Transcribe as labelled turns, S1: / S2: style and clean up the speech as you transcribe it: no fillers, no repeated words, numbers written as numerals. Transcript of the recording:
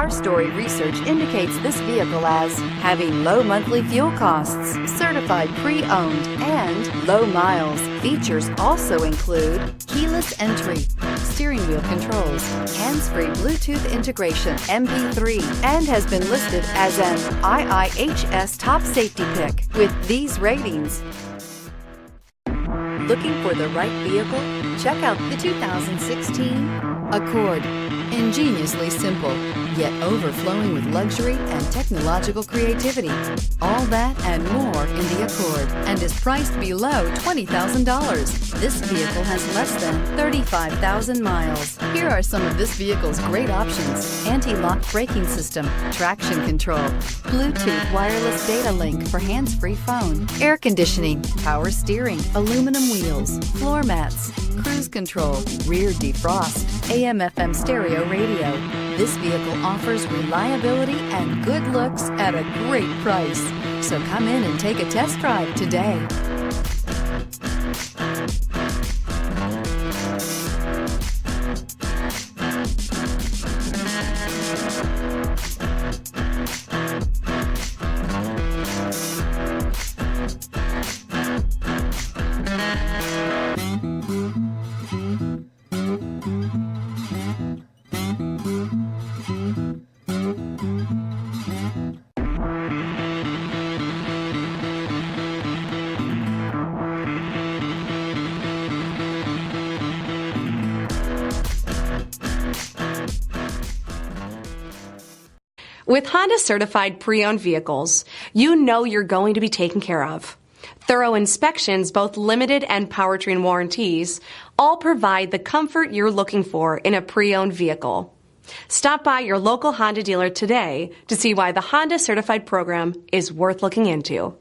S1: Car Story research indicates this vehicle as having low monthly fuel costs, certified pre-owned, and low miles. Features also include keyless entry, steering wheel controls, hands-free Bluetooth integration, MP3, and has been listed as an IIHS top safety pick with these ratings. Looking for the right vehicle? Check out the 2016 Accord. Ingeniously simple, yet overflowing with luxury and technological creativity. All that and more in the Accord, and is priced below $20,000. This vehicle has less than 35,000 miles. Here are some of this vehicle's great options: anti-lock braking system, traction control, Bluetooth wireless data link for hands-free phone, air conditioning, power steering, aluminum wheels, floor mats, cruise control, rear defrost, AM/FM stereo radio. This vehicle offers reliability and good looks at a great price. So come in and take a test drive today.
S2: With Honda certified pre-owned vehicles, you know you're going to be taken care of. Thorough inspections, both limited and powertrain warranties, all provide the comfort you're looking for in a pre-owned vehicle. Stop by your local Honda dealer today to see why the Honda certified program is worth looking into.